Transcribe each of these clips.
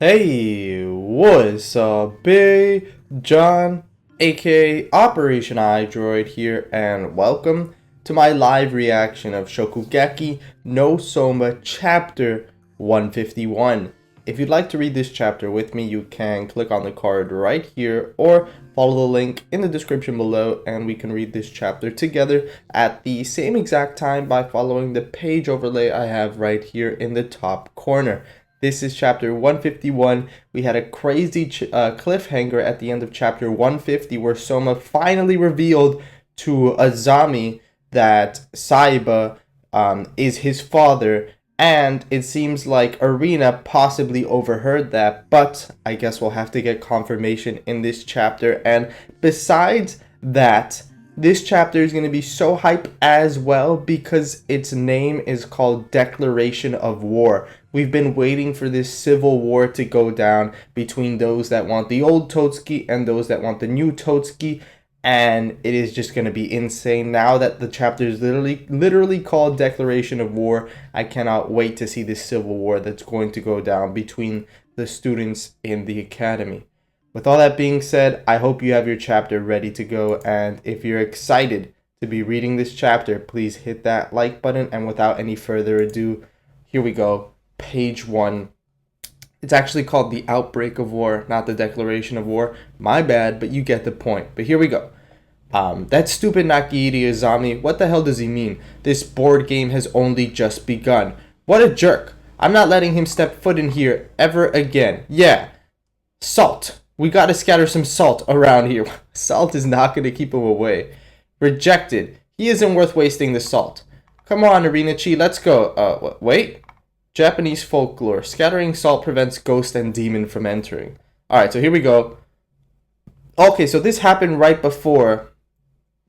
Hey, what's up, Big John, aka Operation iDroid here, and welcome to my live reaction of Shokugeki no Soma Chapter 151. If you'd like to read this chapter with me, you can click on the card right here or follow the link in the description below, and we can read this chapter together at the same exact time by following the page overlay I have right here in the top corner. This is chapter 151. We had a crazy cliffhanger at the end of chapter 150 where Soma finally revealed to Azami that Saiba is his father, and it seems like Arena possibly overheard that, but I guess we'll have to get confirmation in this chapter. And besides that, this chapter is going to be so hype as well because its name is called Declaration of War. We've been waiting for this civil war to go down between those that want the old Totsuki and those that want the new Totsuki, and it is just going to be insane now that the chapter is literally called Declaration of War. I cannot wait to see this civil war that's going to go down between the students in the academy. With all that being said, I hope you have your chapter ready to go, and if you're excited to be reading this chapter, please hit that like button, and without any further ado, here we go. Page 1. It's actually called the Outbreak of War, not the Declaration of War. My bad, but you get the point. But here we go. That stupid Nakiri Azami, what the hell does he mean? This board game has only just begun. What a jerk. I'm not letting him step foot in here ever again. Yeah. Salt. We gotta scatter some salt around here. Salt is not gonna keep him away. Rejected. He isn't worth wasting the salt. Come on, Arina-chi, let's go. Wait. Japanese folklore. Scattering salt prevents ghost and demon from entering. Alright, so here we go. Okay, so this happened right before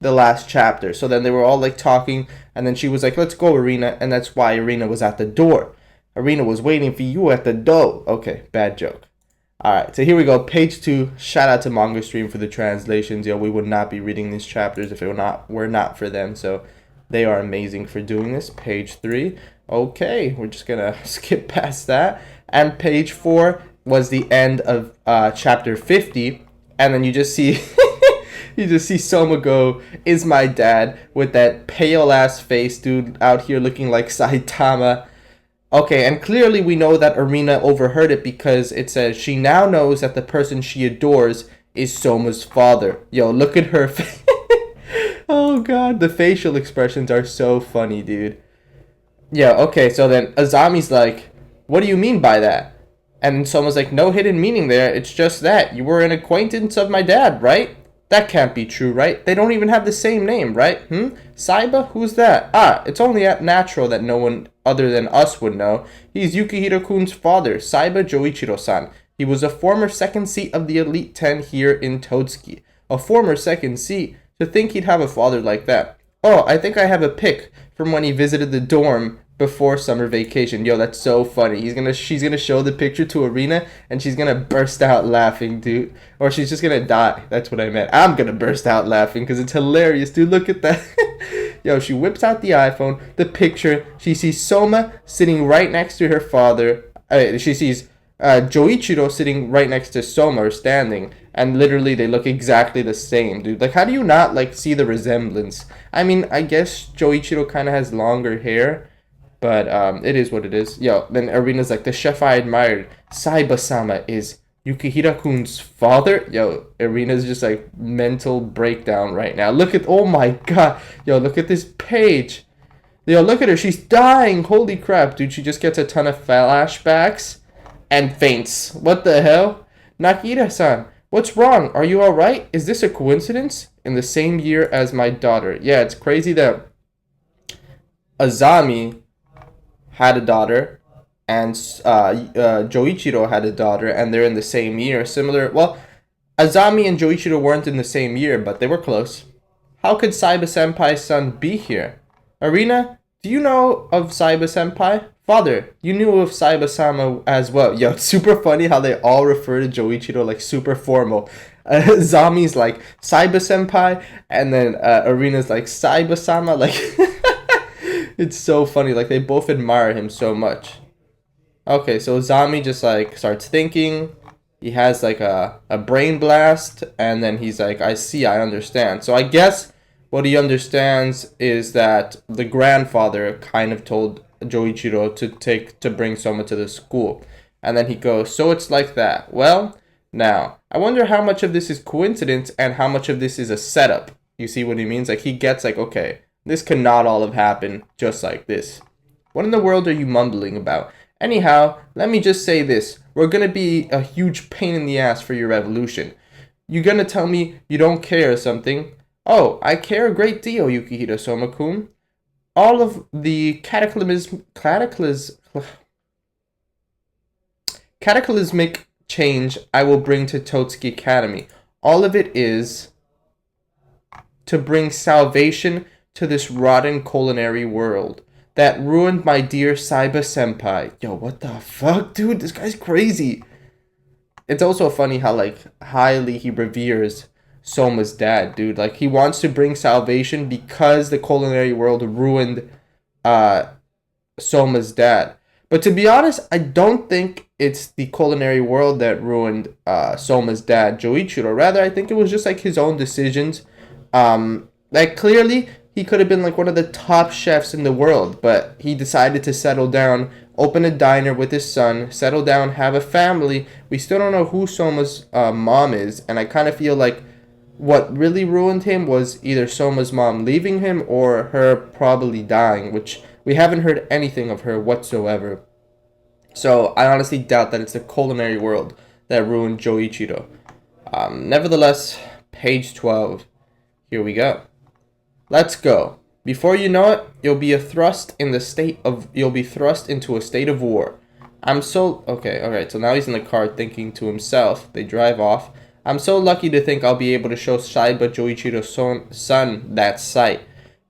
the last chapter. So then they were all like talking, and then she was like, let's go, Arina, and that's why Arina was at the door. Arina was waiting for you at the door. Okay, bad joke. Alright, so here we go. Page 2. Shout out to Manga Stream for the translations. Yo, we would not be reading these chapters if it were not for them. So they are amazing for doing this. Page 3. Okay, we're just gonna skip past that. And page 4 was the end of chapter 50. And then you just see you just see Soma go, is my dad, with that pale ass face dude out here looking like Saitama. Okay, and clearly we know that Arina overheard it because it says she now knows that the person she adores is Soma's father. Yo, look at her face. Oh god, the facial expressions are so funny, dude. Yeah, okay, so then Azami's like, what do you mean by that? And Soma's like, no hidden meaning there, it's just that. You were an acquaintance of my dad, right? That can't be true, right? They don't even have the same name, right? Saiba? Who's that? Ah, it's only natural that no one other than us would know. He's Yukihira-kun's father, Saiba Jouichirou-san. He was a former second seat of the Elite 10 here in Totsuki. A former second seat? To think he'd have a father like that. Oh, I think I have a pic from when he visited the dorm before summer vacation. Yo, that's so funny. She's gonna show the picture to Arina, and she's gonna burst out laughing, dude. Or she's just gonna die. That's what I meant. I'm gonna burst out laughing because it's hilarious, dude. Look at that. Yo, she whips out the iPhone, the picture. She sees Soma sitting right next to her father. She sees Jouichirou sitting right next to Soma, or standing, and literally they look exactly the same, dude. Like, how do you not like see the resemblance? I mean, I guess Jouichirou kind of has longer hair, but it is what it is. Yo, then Arina's like, the chef I admired, Saiba-sama, is Yukihira-kun's father? Yo, Arina's just like mental breakdown right now. Look at, oh my god. Yo, look at this page. Yo, look at her. She's dying. Holy crap, dude. She just gets a ton of flashbacks and faints. What the hell? Nakira-san, what's wrong? Are you alright? Is this a coincidence? In the same year as my daughter. Yeah, it's crazy that Azami had a daughter and Jouichirou had a daughter, and they're in the same year. Similar, well, Azami and Jouichirou weren't in the same year, but they were close. How could Saiba-senpai's son be here? Arina, do you know of Saiba-senpai? Father, you knew of Saiba-sama as well. Yo, it's super funny how they all refer to Jouichirou like super formal. Zami's like Saiba-senpai, and then Arina's like Saiba-sama. Like, it's so funny. Like, they both admire him so much. Okay, so Zami just like starts thinking. He has like a brain blast, and then he's like, I see, I understand. So I guess what he understands is that the grandfather kind of told Jouichirou to bring Soma to the school. And then he goes, so it's like that. Well, now, I wonder how much of this is coincidence and how much of this is a setup. You see what he means? Like, he gets like, okay, this cannot all have happened just like this. What in the world are you mumbling about? Anyhow, let me just say this. We're gonna be a huge pain in the ass for your revolution. You gonna tell me you don't care or something? Oh, I care a great deal, Yukihira Souma-kun. All of the cataclysmic change I will bring to Totsuki Academy. All of it is to bring salvation to this rotten culinary world that ruined my dear Saiba senpai. Yo, what the fuck, dude? This guy's crazy. It's also funny how, like, highly he reveres Soma's dad, dude. Like, he wants to bring salvation because the culinary world ruined Soma's dad. But to be honest, I don't think it's the culinary world that ruined Soma's dad, Jouichirou. Rather, I think it was just, like, his own decisions. Like, clearly, he could have been, like, one of the top chefs in the world, but he decided to settle down, open a diner with his son, settle down, have a family. We still don't know who Soma's mom is, and I kind of feel like what really ruined him was either Soma's mom leaving him or her probably dying, which we haven't heard anything of her whatsoever. So I honestly doubt that it's the culinary world that ruined Jouichirou. Nevertheless, page 12. Here we go. Let's go. Before you know it, you'll be thrust into a state of war. Okay, alright, so now he's in the car thinking to himself. They drive off. I'm so lucky to think I'll be able to show Saiba Jouichirou's son that sight.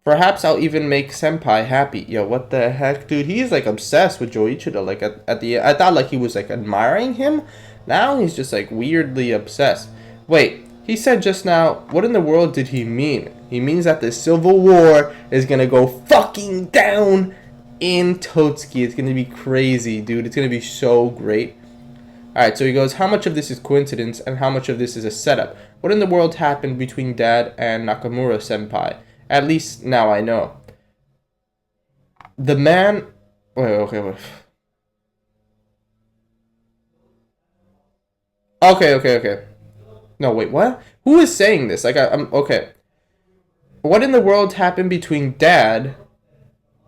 Perhaps I'll even make Senpai happy. Yo, what the heck, dude? He's like obsessed with Jouichirou. Like at the I thought like he was like admiring him. Now he's just like weirdly obsessed. Wait, he said just now, what in the world did he mean? He means that the Civil War is gonna go fucking down in Totsuki. It's gonna be crazy, dude. It's gonna be so great. Alright, so he goes, how much of this is coincidence and how much of this is a setup? What in the world happened between Dad and Nakamura senpai? At least now I know. The man... Wait. Okay. No, wait, what? Who is saying this? Like, I'm... Okay. What in the world happened between Dad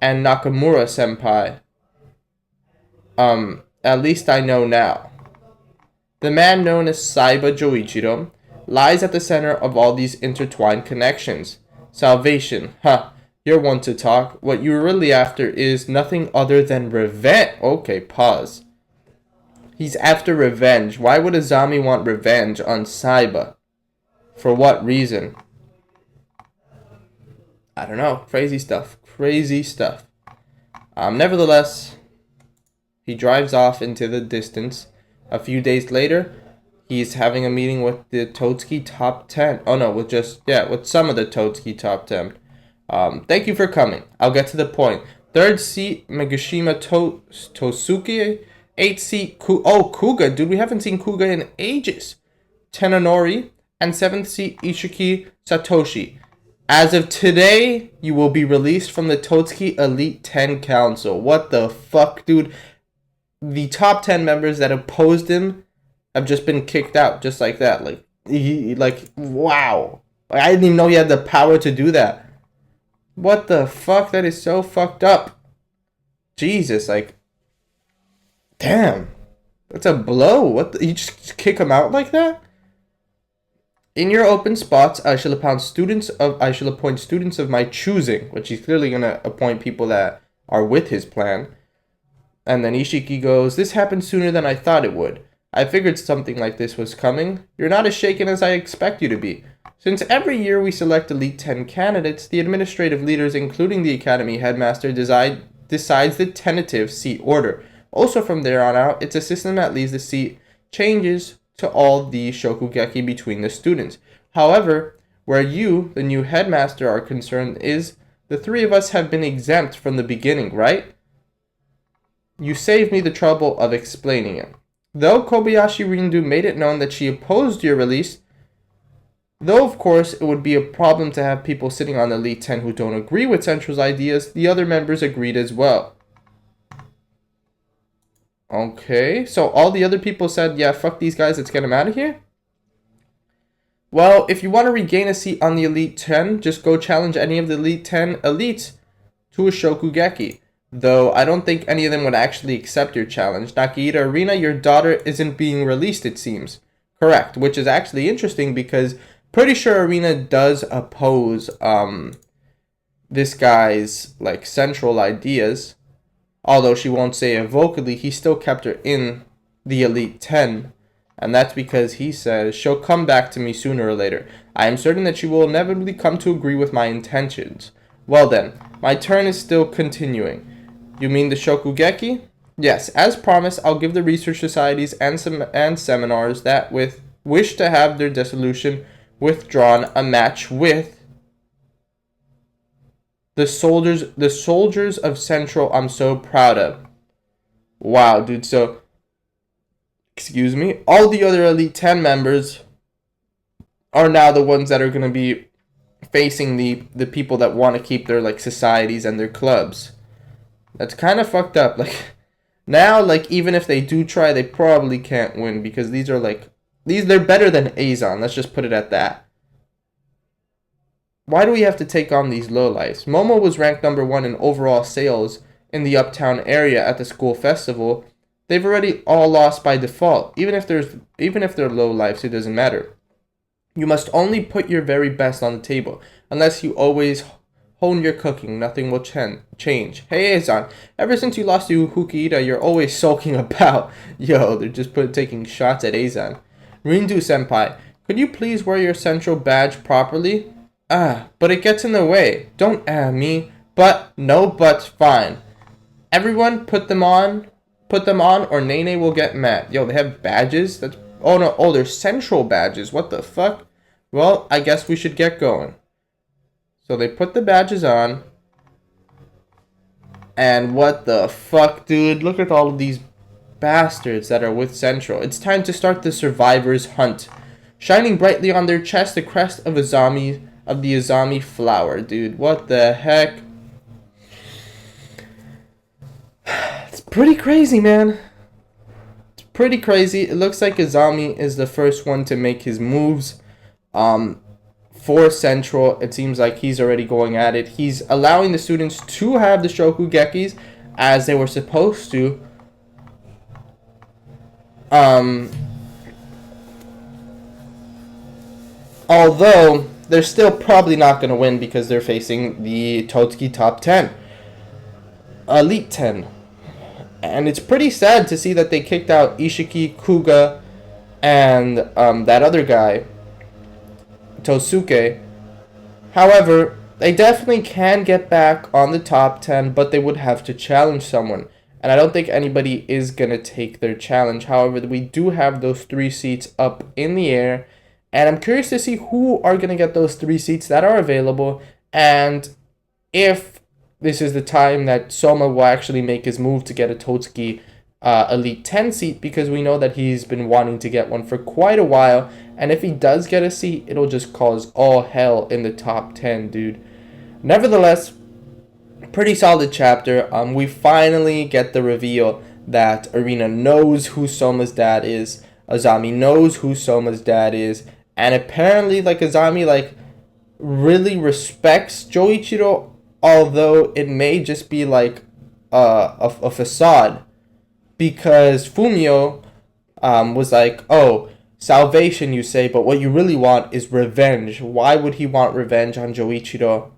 and Nakamura senpai? At least I know now. The man known as Saiba Jouichirou lies at the center of all these intertwined connections. Salvation. You're one to talk. What you're really after is nothing other than revenge. Okay, pause. He's after revenge. Why would Azami want revenge on Saiba? For what reason? I don't know. Crazy stuff. Nevertheless, he drives off into the distance. A few days later, he's having a meeting with the Totsuki top 10. Oh no, with some of the Totsuki top 10. Thank you for coming. I'll get to the point. 3rd seat, Megashima Tosuke. 8th seat, Kuga. Dude, we haven't seen Kuga in ages. Tenonori. And 7th seat, Ishiki Satoshi. As of today, you will be released from the Totsuki Elite 10 Council. What the fuck, dude? The top 10 members that opposed him have just been kicked out, just like that. Wow. I didn't even know he had the power to do that. What the fuck? That is so fucked up. Jesus, like, damn. That's a blow. You just kick him out like that? In your open spots, I shall appoint students of my choosing, which he's clearly gonna appoint people that are with his plan. And then Ishiki goes, this happened sooner than I thought it would. I figured something like this was coming. You're not as shaken as I expect you to be. Since every year we select Elite 10 candidates, the administrative leaders, including the Academy headmaster, decides the tentative seat order. Also from there on out, it's a system that leaves the seat changes to all the Shokugeki between the students. However, where you, the new headmaster, are concerned is the 3 of us have been exempt from the beginning, right? You saved me the trouble of explaining it. Though Kobayashi Rindu made it known that she opposed your release, though of course it would be a problem to have people sitting on the Elite 10 who don't agree with Central's ideas, the other members agreed as well. Okay, so all the other people said, yeah, fuck these guys, let's get them out of here? Well, if you want to regain a seat on the Elite 10, just go challenge any of the Elite 10 elites to a Shokugeki. Though I don't think any of them would actually accept your challenge. Nakahira Arena, your daughter isn't being released, it seems. Correct, which is actually interesting because pretty sure Arena does oppose this guy's like central ideas. Although she won't say it vocally, he still kept her in the Elite 10. And that's because he says, she'll come back to me sooner or later. I am certain that she will inevitably come to agree with my intentions. Well then, my turn is still continuing. You mean the Shokugeki? Yes, as promised, I'll give the research societies and seminars that wish to have their dissolution withdrawn a match with the soldiers of Central I'm so proud of. Wow, dude, so, excuse me, all the other Elite 10 members are now the ones that are going to be facing the people that want to keep their, like, societies and their clubs. That's kind of fucked up. Like, now, like, even if they do try, they probably can't win because these are, like, they're better than Azon. Let's just put it at that. Why do we have to take on these lowlifes? Momo was ranked number 1 in overall sales in the uptown area at the school festival. They've already all lost by default. Even if they're lowlifes, it doesn't matter. You must only put your very best on the table. Unless you always hone your cooking, nothing will change. Hey Azon, ever since you lost to Yukihira, you're always sulking about. Yo, they're just taking shots at Azon. Rindu senpai, could you please wear your central badge properly? But it gets in the way. Don't me. But, no buts, fine. Everyone put them on or Nene will get mad. Yo, they have badges? That's, oh no, oh, they're central badges. What the fuck? Well, I guess we should get going. So they put the badges on. And what the fuck, dude? Look at all of these bastards that are with Central. It's time to start the survivor's hunt. Shining brightly on their chest, the crest of the Azami flower, dude. What the heck? It's pretty crazy, man. It's pretty crazy. It looks like Azami is the first one to make his moves. For Central, it seems like he's already going at it. He's allowing the students to have the Shokugekis as they were supposed to. Although they're still probably not going to win because they're facing the Totsuki top 10. Elite 10. And it's pretty sad to see that they kicked out Ishiki, Kuga, and that other guy, Tosuke. However, they definitely can get back on the top 10, but they would have to challenge someone. And I don't think anybody is going to take their challenge. However, we do have those 3 seats up in the air. And I'm curious to see who are going to get those 3 seats that are available. And if this is the time that Soma will actually make his move to get a Totsuki Elite 10 seat. Because we know that he's been wanting to get one for quite a while. And if he does get a seat, it'll just cause all hell in the top 10, dude. Nevertheless, pretty solid chapter. We finally get the reveal that Arena knows who Soma's dad is. Azami knows who Soma's dad is. And apparently, like, Azami, like, really respects Jouichirou, although it may just be, like, a facade. Because Fumio was like, oh, salvation, you say, but what you really want is revenge. Why would he want revenge on Jouichirou?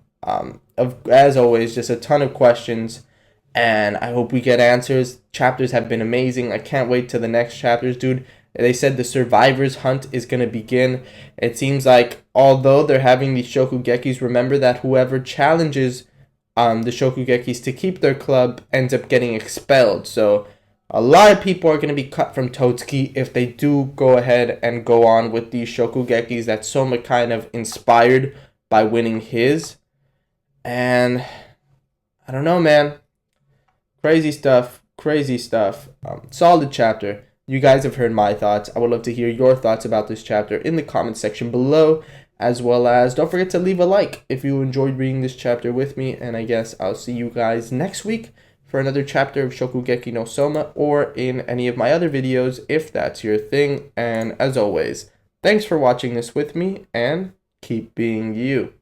As always, just a ton of questions. And I hope we get answers. Chapters have been amazing. I can't wait till the next chapters, dude. They said the survivor's hunt is going to begin. It seems like although they're having these Shokugekis, remember that whoever challenges the Shokugekis to keep their club ends up getting expelled. So a lot of people are going to be cut from Totsuki if they do go ahead and go on with these Shokugekis that Soma kind of inspired by winning his. And I don't know, man. Crazy stuff. Crazy stuff. Solid chapter. You guys have heard my thoughts. I would love to hear your thoughts about this chapter in the comment section below, as well as don't forget to leave a like if you enjoyed reading this chapter with me, and I guess I'll see you guys next week for another chapter of Shokugeki no Soma, or in any of my other videos if that's your thing. And as always, thanks for watching this with me, and keep being you.